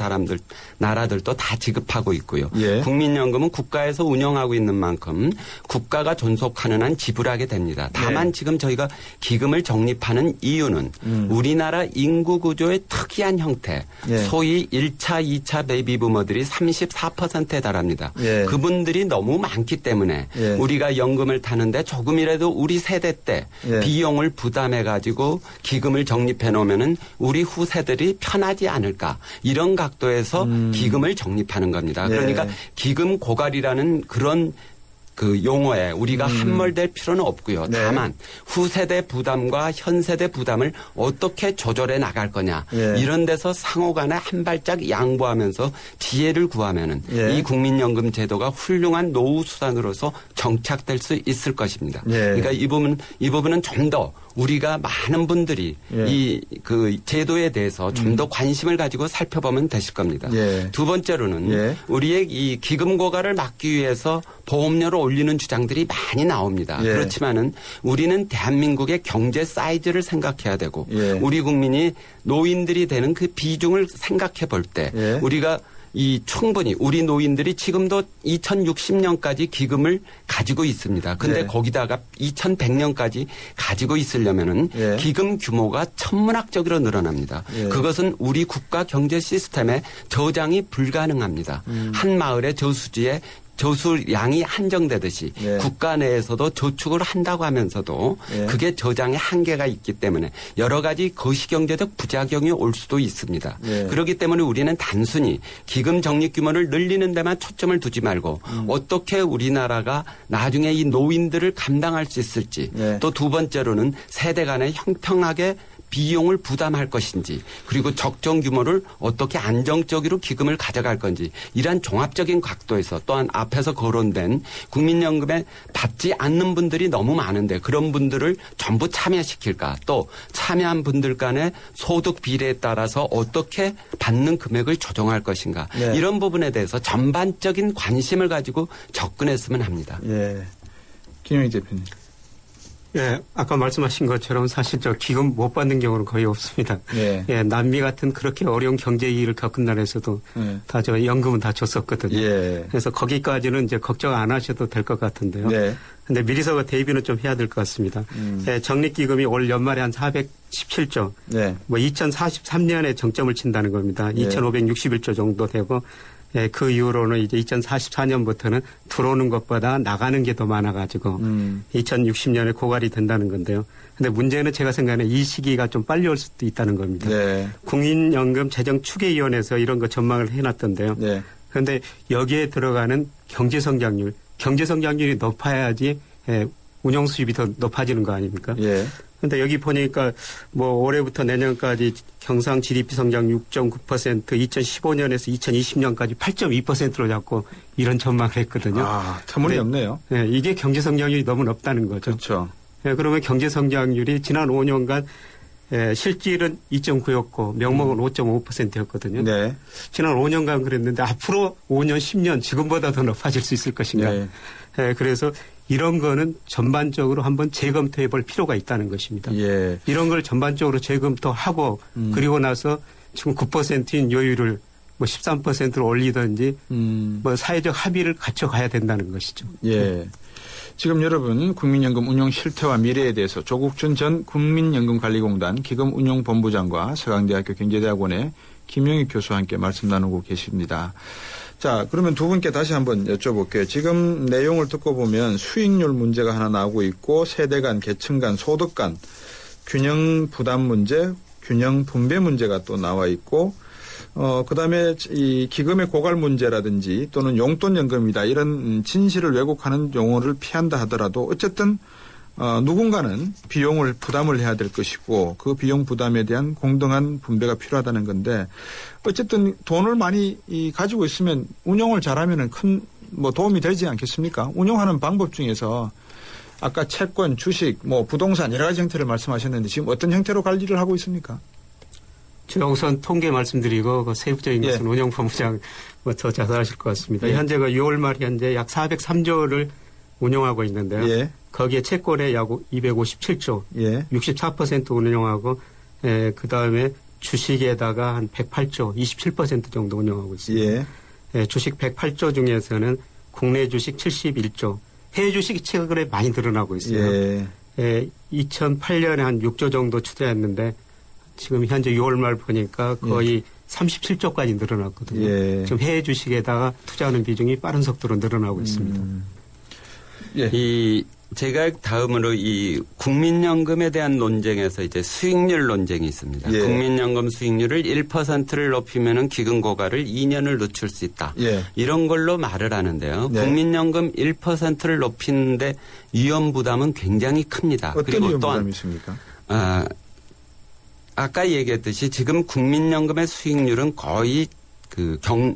Speaker 13: 나라들도 다 지급하고 있고요. 국민연금은 국가에서 운영하고 있는 만큼 국가가 존속하는 한 지불하게 됩니다. 다만 지금 저희가 기금을 적립하는 이유는 우리나라 인구 구조의 특이한 형태, 소위 1차, 2차 베이비부머들이 34%에 달합니다. 그분들이 너무 많기 때문에 우리가 연금을 타는데 조금이라도 우리 세대 때 비용을 부담해가지고 기금을 적립해 놓으면은 우리 후세들이 편하지 않을까 이런 각도에서 기금을 적립하는 겁니다. 그러니까 기금 고갈이라는 그런 그 용어에 우리가 함몰될 필요는 없고요. 다만 후세대 부담과 현세대 부담을 어떻게 조절해 나갈 거냐 이런 데서 상호간에 한 발짝 양보하면서 지혜를 구하면은 이 국민연금 제도가 훌륭한 노후 수단으로서 정착될 수 있을 것입니다. 그러니까 이 부분은 좀 더 우리가 많은 분들이 이 그 제도에 대해서 좀 더 관심을 가지고 살펴보면 되실 겁니다. 두 번째로는 우리의 이 기금 고갈을 막기 위해서 보험료를 올리는 주장들이 많이 나옵니다. 그렇지만은 우리는 대한민국의 경제 사이즈를 생각해야 되고 우리 국민이 노인들이 되는 그 비중을 생각해 볼 때 우리가 충분히 우리 노인들이 지금도 2060년까지 기금을 가지고 있습니다. 근데 거기다가 2100년까지 가지고 있으려면은 기금 규모가 천문학적으로 늘어납니다. 그것은 우리 국가 경제 시스템에 저장이 불가능합니다. 한 마을의 저수지에 저수량이 한정되듯이 국가 내에서도 저축을 한다고 하면서도 그게 저장의 한계가 있기 때문에 여러 가지 거시경제적 부작용이 올 수도 있습니다. 그렇기 때문에 우리는 단순히 기금 적립 규모를 늘리는 데만 초점을 두지 말고 어떻게 우리나라가 나중에 이 노인들을 감당할 수 있을지 또 두 번째로는 세대 간에 형평하게 비용을 부담할 것인지 그리고 적정 규모를 어떻게 안정적으로 기금을 가져갈 건지 이러한 종합적인 각도에서 또한 앞에서 거론된 국민연금에 받지 않는 분들이 너무 많은데 그런 분들을 전부 참여시킬까 또 참여한 분들 간의 소득 비례에 따라서 어떻게 받는 금액을 조정할 것인가 이런 부분에 대해서 전반적인 관심을 가지고 접근했으면 합니다.
Speaker 2: 김영희 대표님.
Speaker 14: 예, 아까 말씀하신 것처럼 사실 저 기금 못 받는 경우는 거의 없습니다.
Speaker 2: 예.
Speaker 14: 예, 남미 같은 그렇게 어려운 경제 위기를 겪은 나라에서도 다 저 연금은 다 줬었거든요.
Speaker 2: 예.
Speaker 14: 그래서 거기까지는 이제 걱정 안 하셔도 될 것 같은데요.
Speaker 2: 네.
Speaker 14: 근데 미리서 대비는 좀 해야 될 것 같습니다. 예, 적립기금이 올 연말에 한 417조,
Speaker 2: 네.
Speaker 14: 뭐 2043년에 정점을 친다는 겁니다.
Speaker 2: 예.
Speaker 14: 2561조 정도 되고, 예, 그 이후로는 이제 2044년부터는 들어오는 것보다 나가는 게 더 많아가지고 2060년에 고갈이 된다는 건데요. 근데 문제는 제가 생각하는 이 시기가 좀 빨리 올 수도 있다는 겁니다.
Speaker 2: 네.
Speaker 14: 국민연금 재정추계위원회에서 이런 거 전망을 해놨던데요.
Speaker 2: 네.
Speaker 14: 그런데 여기에 들어가는 경제성장률이 높아야지 예, 운영 수입이 더 높아지는 거 아닙니까?
Speaker 2: 예.
Speaker 14: 근데 여기 보니까 뭐 올해부터 내년까지 경상 GDP 성장 6.9%, 2015년에서 2020년까지 8.2%로 잡고 이런 전망을 했거든요.
Speaker 2: 아, 터무니없네요.
Speaker 14: 네, 이게 경제 성장률이 너무 높다는 거죠.
Speaker 2: 그렇죠.
Speaker 14: 네, 그러면 경제 성장률이 지난 5년간 실질은 2.9였고 명목은 5.5%였거든요.
Speaker 2: 네.
Speaker 14: 지난 5년간 그랬는데 앞으로 5년, 10년 지금보다 더 높아질 수 있을 것인가.
Speaker 2: 네.
Speaker 14: 네, 그래서 이런 거는 전반적으로 한번 재검토해 볼 필요가 있다는 것입니다.
Speaker 2: 예.
Speaker 14: 이런 걸 전반적으로 재검토하고 그리고 나서 지금 9%인 요율을 뭐 13%로 올리든지 뭐 사회적 합의를 갖춰가야 된다는 것이죠.
Speaker 2: 예. 지금 여러분 국민연금 운용 실태와 미래에 대해서 조국준 전 국민연금관리공단 기금운용본부장과 서강대학교 경제대학원의 김영익 교수와 함께 말씀 나누고 계십니다. 자, 그러면 두 분께 다시 한번 여쭤볼게요. 지금 내용을 듣고 보면 수익률 문제가 하나 나오고 있고 세대 간, 계층 간, 소득 간, 균형 부담 문제, 균형 분배 문제가 또 나와 있고 그다음에 이 기금의 고갈 문제라든지 또는 용돈연금이다 이런 진실을 왜곡하는 용어를 피한다 하더라도 어쨌든 누군가는 비용을 부담을 해야 될 것이고 그 비용 부담에 대한 공정한 분배가 필요하다는 건데 어쨌든 돈을 많이 가지고 있으면 운용을 잘하면은 큰 뭐 도움이 되지 않겠습니까? 운용하는 방법 중에서 아까 채권, 주식, 뭐 부동산 여러 가지 형태를 말씀하셨는데 지금 어떤 형태로 관리를 하고 있습니까?
Speaker 14: 제가 우선 통계 말씀드리고 그 세부적인 것은 운용본부장 더 자세하실 것 같습니다.
Speaker 2: 예.
Speaker 14: 현재가 6월 말 현재 약 403조를 운용하고 있는데요.
Speaker 2: 예.
Speaker 14: 거기에 채권에 약 257조,
Speaker 2: 예.
Speaker 14: 64% 운용하고 그다음에 주식에다가 한 108조, 27% 정도 운용하고 있습니다.
Speaker 2: 예.
Speaker 14: 주식 108조 중에서는 국내 주식 71조, 해외 주식이 최근에 많이 늘어나고 있어요.
Speaker 2: 예.
Speaker 14: 2008년에 한 6조 정도 투자했는데 지금 현재 6월 말 보니까 거의 37조까지 늘어났거든요.
Speaker 2: 예.
Speaker 14: 지금 해외 주식에다가 투자하는 비중이 빠른 속도로 늘어나고 있습니다.
Speaker 13: 이 제가 다음으로 이 국민연금에 대한 논쟁에서 이제 수익률 논쟁이 있습니다.
Speaker 2: 예.
Speaker 13: 국민연금 수익률을 1%를 높이면은 기금 고갈을 2년을 늦출 수 있다.
Speaker 2: 예.
Speaker 13: 이런 걸로 말을 하는데요.
Speaker 2: 네.
Speaker 13: 국민연금 1%를 높이는데 위험 부담은 굉장히 큽니다.
Speaker 2: 어떤
Speaker 13: 그리고
Speaker 2: 위험
Speaker 13: 또한
Speaker 2: 부담이 있습니까?
Speaker 13: 아까 얘기했듯이 지금 국민연금의 수익률은 거의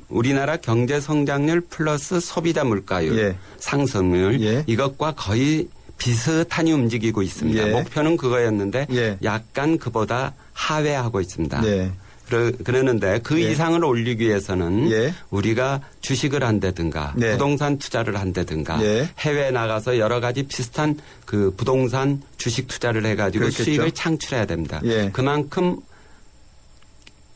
Speaker 13: 우리나라 경제 성장률 플러스 소비자 물가율 상승률 이것과 거의 비슷하니 움직이고 있습니다. 목표는 그거였는데 약간 그보다 하회하고 있습니다. 그러는데 그 이상을 올리기 위해서는 우리가 주식을 한다든가 부동산 투자를 한다든가 해외에 나가서 여러 가지 비슷한 그 부동산 주식 투자를 해가지고
Speaker 2: 그렇겠죠.
Speaker 13: 수익을 창출해야 됩니다. 그만큼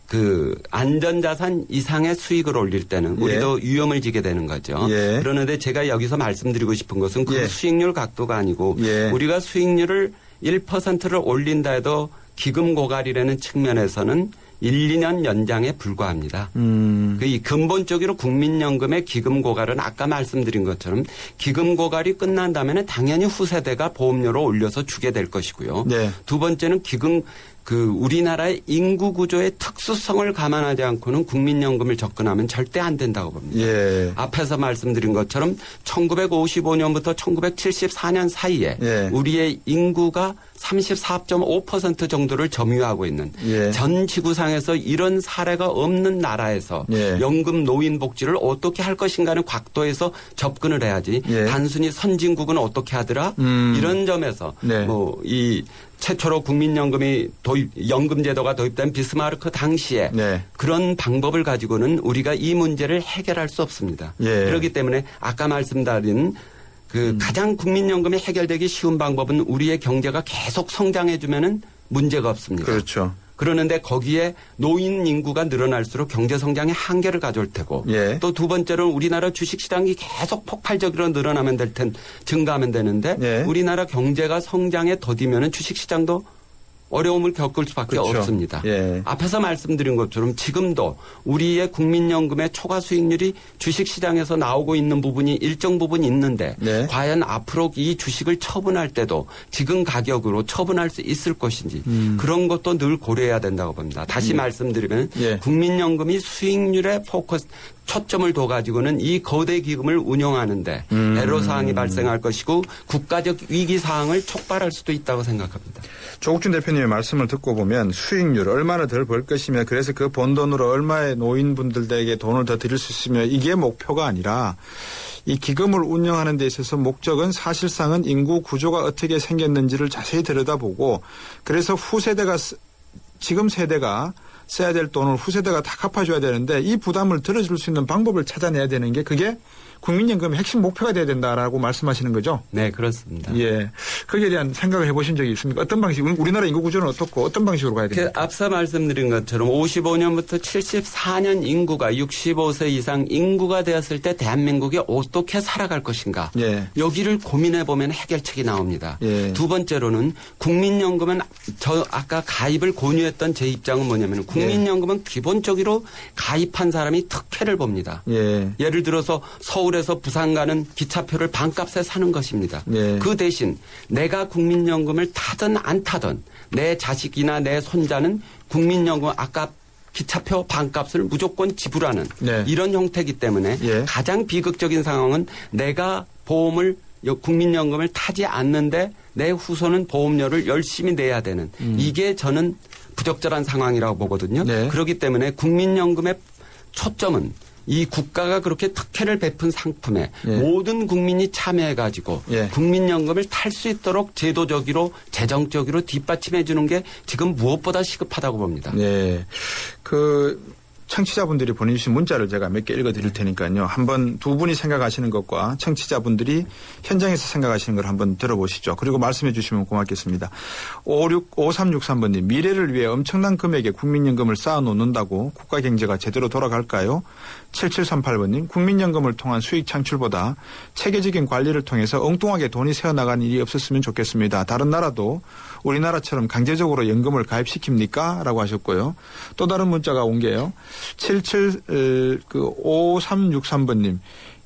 Speaker 13: 그 안전자산 이상의 수익을 올릴 때는 우리도 위험을 지게 되는 거죠. 그러는데 제가 여기서 말씀드리고 싶은 것은 그 수익률 각도가 아니고 우리가 수익률을 1%를 올린다 해도 기금 고갈이라는 측면에서는 1, 2년 연장에 불과합니다. 이 근본적으로 국민연금의 기금 고갈은 아까 말씀드린 것처럼 기금 고갈이 끝난다면 당연히 후세대가 보험료를 올려서 주게 될 것이고요. 두 번째는 우리나라의 인구 구조의 특수성을 감안하지 않고는 국민연금을 접근하면 절대 안 된다고 봅니다. 앞에서 말씀드린 것처럼 1955년부터 1974년 사이에 우리의 인구가 34.5% 정도를 점유하고 있는 전 지구상에서 이런 사례가 없는 나라에서 연금 노인 복지를 어떻게 할 것인가는 각도에서 접근을 해야지 단순히 선진국은 어떻게 하더라 이런 점에서 이 최초로 국민연금이 연금제도가 도입된 비스마르크 당시에 그런 방법을 가지고는 우리가 이 문제를 해결할 수 없습니다. 그렇기 때문에 아까 말씀드린 가장 국민연금이 해결되기 쉬운 방법은 우리의 경제가 계속 성장해주면은 문제가 없습니다.
Speaker 2: 그렇죠.
Speaker 13: 그러는데 거기에 노인 인구가 늘어날수록 경제 성장의 한계를 가져올 테고
Speaker 2: 예.
Speaker 13: 또 두 번째로는 우리나라 주식시장이 계속 폭발적으로 늘어나면 증가하면 되는데
Speaker 2: 예.
Speaker 13: 우리나라 경제가 성장에 더디면은 주식시장도 어려움을 겪을 수밖에
Speaker 2: 그렇죠.
Speaker 13: 없습니다.
Speaker 2: 예.
Speaker 13: 앞에서 말씀드린 것처럼 지금도 우리의 국민연금의 초과 수익률이 주식시장에서 나오고 있는 부분이 일정 부분 있는데
Speaker 2: 네.
Speaker 13: 과연 앞으로 이 주식을 처분할 때도 지금 가격으로 처분할 수 있을 것인지 그런 것도 늘 고려해야 된다고 봅니다. 다시 말씀드리면
Speaker 2: 예.
Speaker 13: 국민연금이 수익률에 초점을 둬가지고는 이 거대 기금을 운영하는데 애로사항이 발생할 것이고 국가적 위기사항을 촉발할 수도 있다고 생각합니다.
Speaker 2: 조국준 대표님의 말씀을 듣고 보면 수익률 얼마나 덜 벌 것이며 그래서 그 번 돈으로 얼마의 노인분들에게 돈을 더 드릴 수 있으며 이게 목표가 아니라 이 기금을 운영하는 데 있어서 목적은 사실상은 인구 구조가 어떻게 생겼는지를 자세히 들여다보고 그래서 후세대가 지금 세대가 써야 될 돈을 후세대가 다 갚아줘야 되는데 이 부담을 들어줄 수 있는 방법을 찾아내야 되는 게 그게 국민연금의 핵심 목표가 돼야 된다라고 말씀하시는 거죠?
Speaker 13: 네, 그렇습니다.
Speaker 2: 예. 거기에 대한 생각을 해보신 적이 있습니까? 어떤 방식, 우리나라 인구 구조는 어떻고 어떤 방식으로 가야 됩니까?
Speaker 13: 앞서 말씀드린 것처럼 55년부터 74년 인구가 65세 이상 인구가 되었을 때 대한민국이 어떻게 살아갈 것인가.
Speaker 2: 예.
Speaker 13: 여기를 고민해 보면 해결책이 나옵니다.
Speaker 2: 예.
Speaker 13: 두 번째로는 국민연금은 저 아까 가입을 권유했던 제 입장은 뭐냐면 국민연금은 기본적으로 가입한 사람이 특혜를 봅니다.
Speaker 2: 예.
Speaker 13: 예를 들어서 서울에서 부산 가는 기차표를 반값에 사는 것입니다.
Speaker 2: 예.
Speaker 13: 그 대신 내가 국민연금을 타든 안 타든 내 자식이나 내 손자는 국민연금 아까 기차표 반값을 무조건 지불하는
Speaker 2: 네.
Speaker 13: 이런 형태이기 때문에
Speaker 2: 예.
Speaker 13: 가장 비극적인 상황은 내가 보험을 국민연금을 타지 않는데 내 후손은 보험료를 열심히 내야 되는 이게 저는 부적절한 상황이라고 보거든요.
Speaker 2: 네.
Speaker 13: 그렇기 때문에 국민연금의 초점은 이 국가가 그렇게 특혜를 베푼 상품에
Speaker 2: 예.
Speaker 13: 모든 국민이 참여해가지고
Speaker 2: 예.
Speaker 13: 국민연금을 탈 수 있도록 제도적으로 재정적으로 뒷받침해 주는 게 지금 무엇보다 시급하다고 봅니다.
Speaker 2: 네. 청취자분들이 보내주신 문자를 제가 몇 개 읽어드릴 테니까요. 한번 두 분이 생각하시는 것과 청취자분들이 현장에서 생각하시는 걸 한번 들어보시죠. 그리고 말씀해 주시면 고맙겠습니다. 5363번님 미래를 위해 엄청난 금액의 국민연금을 쌓아놓는다고 국가 경제가 제대로 돌아갈까요? 7738번님 국민연금을 통한 수익 창출보다 체계적인 관리를 통해서 엉뚱하게 돈이 새어나가는 일이 없었으면 좋겠습니다. 다른 나라도 우리나라처럼 강제적으로 연금을 가입시킵니까? 라고 하셨고요. 또 다른 문자가 온 게요. 5363번님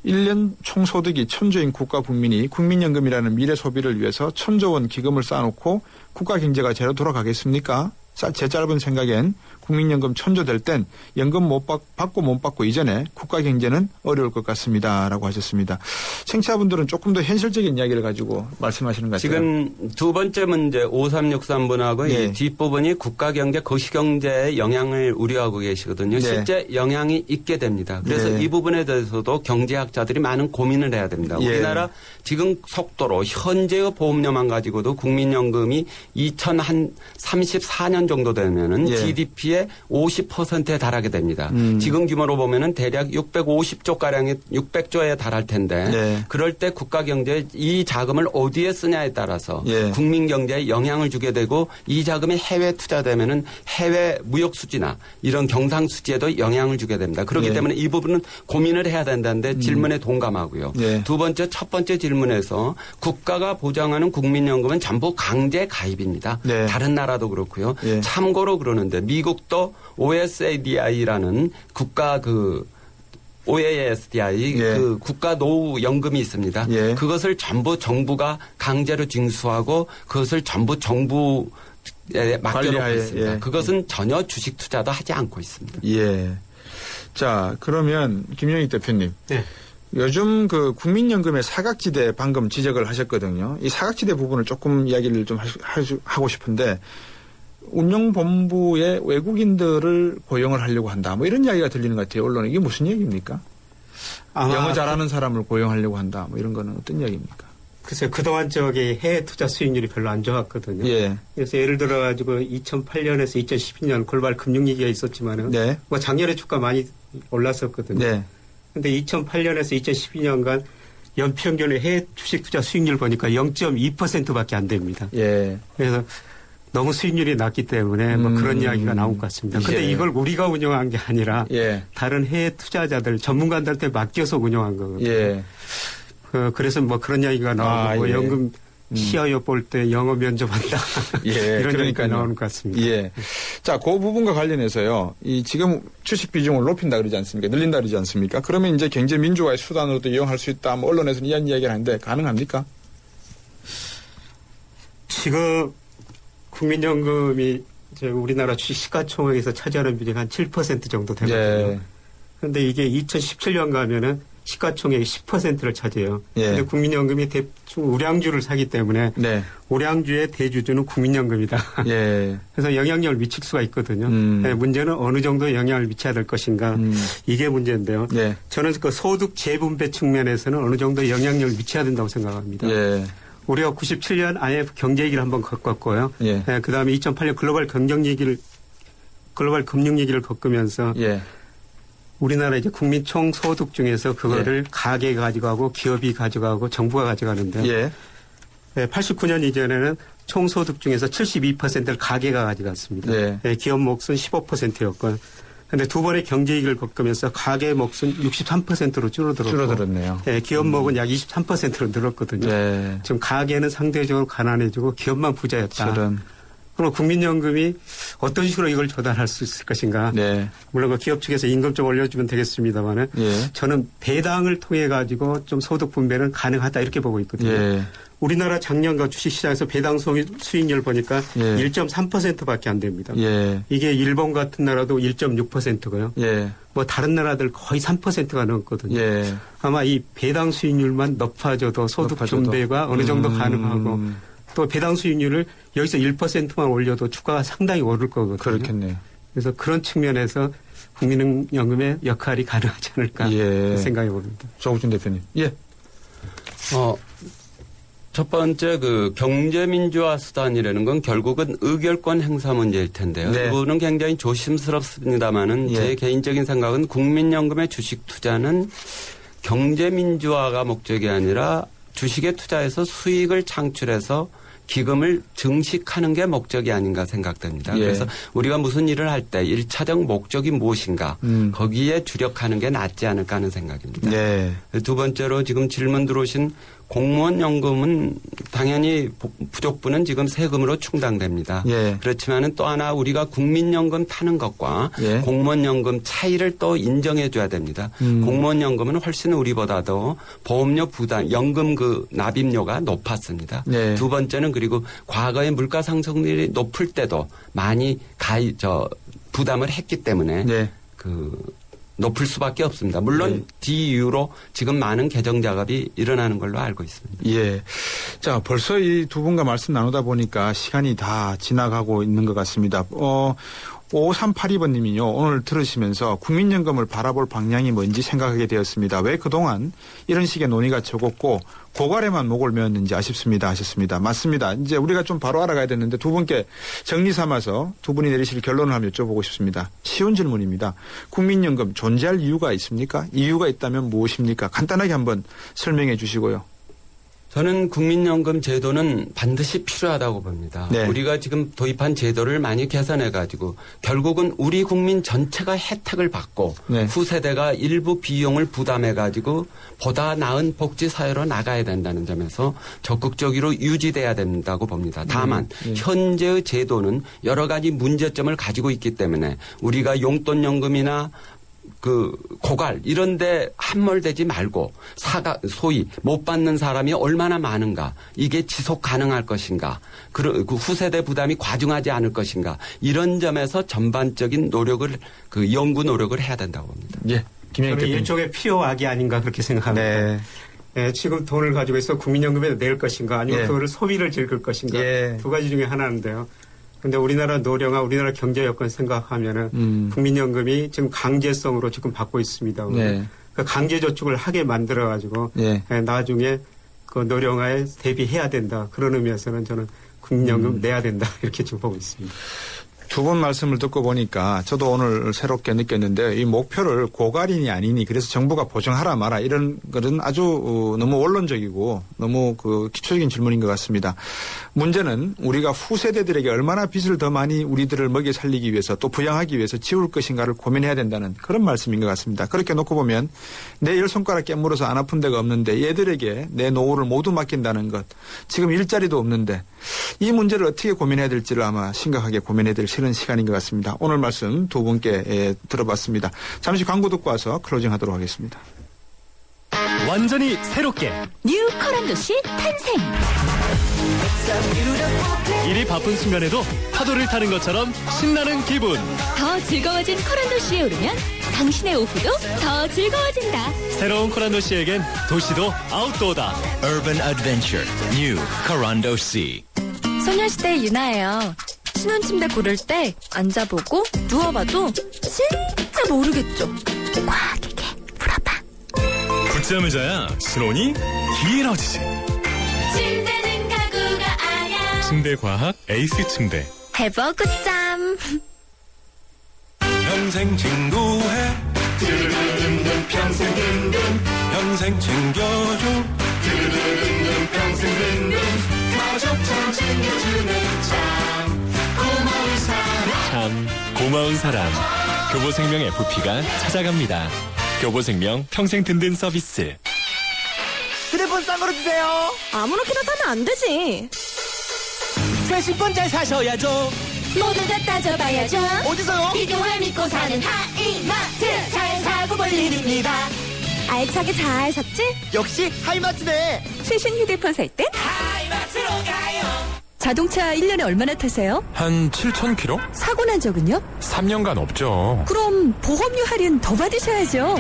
Speaker 2: 1년 총소득이 1,000조인 국가 국민이 국민연금이라는 미래 소비를 위해서 1,000조 원 기금을 쌓아놓고 국가 경제가 제대로 돌아가겠습니까? 제 짧은 생각엔 국민연금 1,000조 될 땐 연금 받고 못 받고 이전에 국가 경제는 어려울 것 같습니다. 라고 하셨습니다. 청취자분들은 조금 더 현실적인 이야기를 가지고 말씀하시는 것 같아요.
Speaker 13: 지금 두 번째 문제 5363번하고
Speaker 2: 네.
Speaker 13: 이 뒷부분이 국가 경제, 거시경제에 영향을 우려하고 계시거든요.
Speaker 2: 네.
Speaker 13: 실제 영향이 있게 됩니다. 그래서
Speaker 2: 네.
Speaker 13: 이 부분에 대해서도 경제학자들이 많은 고민을 해야 됩니다.
Speaker 2: 예.
Speaker 13: 우리나라 지금 속도로 현재의 보험료만 가지고도 국민연금이 2034년 정도 되면은
Speaker 2: 예.
Speaker 13: GDP의 50%에 달하게 됩니다. 지금 규모로 보면은 대략 650조가량의 600조에 달할 텐데
Speaker 2: 네.
Speaker 13: 그럴 때 국가 경제에 이 자금을 어디에 쓰냐에 따라서
Speaker 2: 예.
Speaker 13: 국민 경제에 영향을 주게 되고 이 자금이 해외 투자되면은 해외 무역 수지나 이런 경상 수지에도 영향을 주게 됩니다. 그렇기
Speaker 2: 예.
Speaker 13: 때문에 이 부분은 고민을 해야 된다는데 질문에 동감하고요.
Speaker 2: 예.
Speaker 13: 첫 번째 질문에서 국가가 보장하는 국민연금은 전부 강제 가입입니다.
Speaker 2: 네.
Speaker 13: 다른 나라도 그렇고요.
Speaker 2: 예.
Speaker 13: 참고로 그러는데 미국도 OSDI라는 국가 OASDI
Speaker 2: 예.
Speaker 13: 국가 노후 연금이 있습니다.
Speaker 2: 예.
Speaker 13: 그것을 전부 정부가 강제로 징수하고 그것을 전부 정부에 맡겨놓고
Speaker 2: 관리하에,
Speaker 13: 있습니다.
Speaker 2: 예.
Speaker 13: 그것은 전혀 주식 투자도 하지 않고 있습니다.
Speaker 2: 예. 자, 그러면 김영익 대표님.
Speaker 14: 네.
Speaker 2: 요즘 국민연금의 사각지대 방금 지적을 하셨거든요. 이 사각지대 부분을 조금 이야기를 좀 하고 싶은데 운영본부에 외국인들을 고용을 하려고 한다. 뭐 이런 이야기가 들리는 것 같아요. 언론에. 이게 무슨 얘기입니까? 영어 잘하는 사람을 고용하려고 한다. 뭐 이런 거는 어떤 이야기입니까?
Speaker 14: 글쎄요. 그동안 해외 투자 수익률이 별로 안 좋았거든요.
Speaker 2: 예.
Speaker 14: 그래서 예를 들어가지고 2008년에서 2012년 글로벌 금융위기가 있었지만은
Speaker 2: 네.
Speaker 14: 작년에 주가 많이 올랐었거든요.
Speaker 2: 네.
Speaker 14: 근데 2008년에서 2012년간 연평균의 해외 주식 투자 수익률 보니까 0.2%밖에 안 됩니다.
Speaker 2: 예.
Speaker 14: 그래서 너무 수익률이 낮기 때문에 뭐 그런 이야기가 나온 것 같습니다. 그런데
Speaker 2: 예.
Speaker 14: 이걸 우리가 운영한 게 아니라
Speaker 2: 예.
Speaker 14: 다른 해외 투자자들 전문가들한테 맡겨서 운영한 거거든요.
Speaker 2: 예.
Speaker 14: 그래서 뭐 그런 이야기가 나오고
Speaker 2: 예.
Speaker 14: 연금 시어요 볼 때 영어 면접한다.
Speaker 2: 예.
Speaker 14: 이런 얘기가
Speaker 2: 그러니까요.
Speaker 14: 나오는 것 같습니다.
Speaker 2: 예. 자, 그 부분과 관련해서요. 이 지금 주식 비중을 높인다 그러지 않습니까? 늘린다 그러지 않습니까? 그러면 이제 경제 민주화의 수단으로도 이용할 수 있다. 뭐 언론에서는 이런 이야기를 하는데 가능합니까?
Speaker 14: 지금 국민연금이 이제 우리나라 주식 시가총액에서 차지하는 비중이 한 7% 정도 되거든요. 그런데 이게 2017년 가면은 시가총액이 10%를 차지해요. 그런데 국민연금이 대충 우량주를 사기 때문에 우량주의 대주주는 국민연금이다. 그래서 영향력을 미칠 수가 있거든요. 문제는 어느 정도 영향을 미쳐야 될 것인가 이게 문제인데요. 저는 그 소득 재분배 측면에서는 어느 정도 영향력을 미쳐야 된다고 생각합니다. 우리가 97년 IMF 경제 얘기를 한번 겪었고요. 그 다음에 2008년 글로벌 금융 얘기를 겪으면서 우리나라 이제 국민 총 소득 중에서 그거를 가계가 가져가고 기업이 가져가고 정부가 가져가는데요. 89년 이전에는 총 소득 중에서 72%를 가계가 가져갔습니다. 기업 몫은 15%였고. 그런데 두 번의 경제 위기를 겪으면서 가계 몫은 63%로
Speaker 2: 줄어들었네요.
Speaker 14: 기업 몫은 약 23%로 늘었거든요. 지금 가계는 상대적으로 가난해지고 기업만 부자였다. 그럼 국민연금이 어떤 식으로 이걸 조달할 수 있을 것인가. 물론 그 기업 측에서 임금 좀 올려주면 되겠습니다만은 저는 배당을 통해 가지고 좀 소득 분배는 가능하다 이렇게 보고 있거든요. 우리나라 작년과 주식시장에서 배당 수익률 보니까 1.3%밖에 안 됩니다. 이게 일본 같은 나라도 1.6%고요. 뭐 다른 나라들 거의 3%가 넘거든요. 아마 이 배당 수익률만 높아져도 소득 분배가 어느 정도 가능하고 또 배당 수익률을 여기서 1%만 올려도 주가가 상당히 오를 거거든요.
Speaker 2: 그렇겠네요.
Speaker 14: 그래서 그런 측면에서 국민연금의 역할이 가능하지 않을까 생각해 봅니다.
Speaker 2: 조국준 대표님.
Speaker 13: 첫 번째 그 경제민주화 수단이라는 건 결국은 의결권 행사 문제일 텐데요. 이 부분은 굉장히 조심스럽습니다만은 제 개인적인 생각은 국민연금의 주식 투자는 경제민주화가 목적이 아니라 주식에 투자해서 수익을 창출해서 기금을 증식하는 게 목적이 아닌가 생각됩니다. 그래서 우리가 무슨 일을 할 때 1차적 목적이 무엇인가 거기에 주력하는 게 낫지 않을까 하는 생각입니다. 두 번째로 지금 질문 들어오신 공무원 연금은 당연히 부족분은 지금 세금으로 충당됩니다. 그렇지만은 또 하나 우리가 국민연금 타는 것과 공무원 연금 차이를 또 인정해 줘야 됩니다. 공무원 연금은 훨씬 우리보다도 보험료 부담, 연금 그 납입료가 높았습니다. 두 번째는 그리고 과거에 물가 상승률이 높을 때도 많이 부담을 했기 때문에 높을 수밖에 없습니다. 물론 이유로 지금 많은 개정 작업이 일어나는 걸로 알고 있습니다.
Speaker 2: 자, 벌써 이 두 분과 말씀 나누다 보니까 시간이 다 지나가고 있는 것 같습니다. 5382번님이요. 오늘 들으시면서 국민연금을 바라볼 방향이 뭔지 생각하게 되었습니다. 왜 그동안 이런 식의 논의가 적었고 고갈에만 목을 메었는지 아쉽습니다 하셨습니다. 맞습니다. 이제 우리가 좀 바로 알아가야 되는데 두 분께 정리 삼아서 두 분이 내리실 결론을 한번 여쭤보고 싶습니다. 쉬운 질문입니다. 국민연금 존재할 이유가 있습니까? 이유가 있다면 무엇입니까? 간단하게 한번 설명해 주시고요.
Speaker 13: 저는 국민연금 제도는 반드시 필요하다고 봅니다. 우리가 지금 도입한 제도를 많이 개선해 가지고 결국은 우리 국민 전체가 혜택을 받고 후세대가 일부 비용을 부담해 가지고 보다 나은 복지 사회로 나가야 된다는 점에서 적극적으로 유지돼야 된다고 봅니다. 다만 현재의 제도는 여러 가지 문제점을 가지고 있기 때문에 우리가 용돈연금이나 그 고갈 이런데 함몰되지 말고 소위 못 받는 사람이 얼마나 많은가 이게 지속 가능할 것인가 그 후세대 부담이 과중하지 않을 것인가 이런 점에서 전반적인 노력을 그 연구 노력을 해야 된다고 봅니다.
Speaker 14: 저는 일종의 필요악이 아닌가 그렇게 생각합니다. 지금 돈을 가지고 있어 국민연금에 낼 것인가 아니면 그거를 소비를 즐길 것인가 두 가지 중에 하나인데요. 그런데 우리나라 노령화, 우리나라 경제 여건 생각하면은 국민연금이 지금 강제성으로 지금 받고 있습니다. 그 강제 저축을 하게 만들어 가지고 나중에 그 노령화에 대비해야 된다. 그런 의미에서는 저는 국민연금 내야 된다 이렇게 좀 보고 있습니다.
Speaker 2: 두 분 말씀을 듣고 보니까 저도 오늘 새롭게 느꼈는데 이 목표를 고갈이니 아니니 그래서 정부가 보정하라 마라 이런 것은 아주 너무 원론적이고 너무 그 기초적인 질문인 것 같습니다. 문제는 우리가 후세대들에게 얼마나 빚을 더 많이 우리들을 먹여 살리기 위해서 또 부양하기 위해서 지울 것인가를 고민해야 된다는 그런 말씀인 것 같습니다. 그렇게 놓고 보면 내 열 손가락 깨물어서 안 아픈 데가 없는데 얘들에게 내 노후를 모두 맡긴다는 것. 지금 일자리도 없는데 이 문제를 어떻게 고민해야 될지를 아마 심각하게 고민해야 될 싫은 시간인 것 같습니다. 오늘 말씀 두 분께 들어봤습니다. 잠시 광고 듣고 와서 클로징하도록 하겠습니다.
Speaker 1: 완전히 새롭게
Speaker 21: 뉴 커런도시 탄생.
Speaker 1: 일이 바쁜 순간에도 파도를 타는 것처럼 신나는 기분.
Speaker 21: 더 즐거워진 커런도시에 오르면 당신의 오후도 더 즐거워진다.
Speaker 1: 새로운 코란도시에겐 도시도 아웃도어다.
Speaker 22: Urban Adventure New Corando Sea.
Speaker 6: 소녀시대 유나예요. 신혼침대 고를 때 앉아보고 누워봐도 진짜 모르겠죠. 꽉 이게 물어봐.
Speaker 7: 붙잠을 자야 신혼이 길어지지.
Speaker 21: 침대는 가구가 아냐.
Speaker 7: 침대 과학 에이스 침대.
Speaker 6: 해버 굿잠.
Speaker 9: 평생 친구해 드르르르르 평생 든든 평생 챙겨줘 드르르르르 평생 든든 가족처럼 챙겨주는 참 고마운 사람.
Speaker 7: 참 고마운 사람. 교보생명 FP가 찾아갑니다. 교보생명 평생 든든 서비스.
Speaker 23: 휴대폰 싼 거로 주세요.
Speaker 6: 아무렇게나 사면 안 되지.
Speaker 23: 최신 건 잘 사셔야죠.
Speaker 6: 모두 다 따져봐야죠.
Speaker 23: 어디서요?
Speaker 6: 비교를 믿고 사는 하이마트. 잘 사고 볼 일입니다. 알차게 잘 샀지?
Speaker 23: 역시 하이마트네.
Speaker 6: 최신 휴대폰 살 땐
Speaker 23: 하이마트로 가요.
Speaker 6: 자동차 1년에 얼마나 타세요?
Speaker 7: 한 7,000km?
Speaker 6: 사고 난 적은요?
Speaker 7: 3년간 없죠.
Speaker 6: 그럼 보험료 할인 더 받으셔야죠.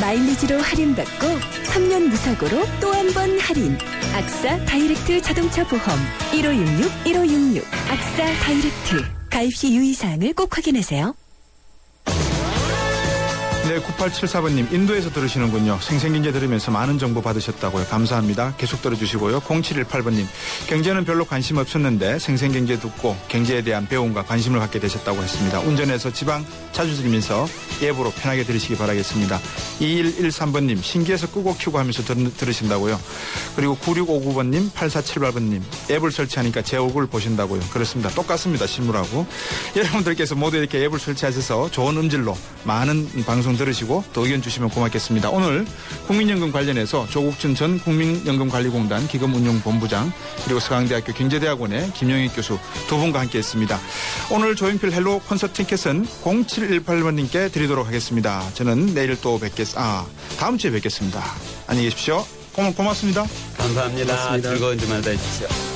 Speaker 6: 마일리지로 할인받고 3년 무사고로 또 한 번 할인. 악사 다이렉트 자동차 보험 1566 악사 다이렉트. 가입 시 유의사항을 꼭 확인하세요.
Speaker 2: 네, 9874번님 인도에서 들으시는군요. 생생경제 들으면서 많은 정보 받으셨다고요. 감사합니다. 계속 들어주시고요. 0718번님 경제는 별로 관심 없었는데 생생경제 듣고 경제에 대한 배움과 관심을 갖게 되셨다고 했습니다. 운전해서 지방 자주 들으면서 앱으로 편하게 들으시기 바라겠습니다. 2113번님 신기해서 끄고 켜고 하면서 들으신다고요. 그리고 9659번님 8478번님 앱을 설치하니까 제 얼굴 보신다고요. 그렇습니다. 똑같습니다. 실물하고. 여러분들께서 모두 이렇게 앱을 설치하셔서 좋은 음질로 많은 방송 들으시고 또 의견 주시면 고맙겠습니다. 오늘 국민연금 관련해서 조국준 전 국민연금관리공단 기금운용본부장 그리고 서강대학교 경제대학원의 김영익 교수 두 분과 함께했습니다. 오늘 조용필 헬로 콘서트 티켓은 0718번님께 드리도록 하겠습니다. 저는 내일 또 다음 주에 뵙겠습니다. 안녕히 계십시오. 고맙습니다.
Speaker 13: 감사합니다. 즐거운 주말 되십시오.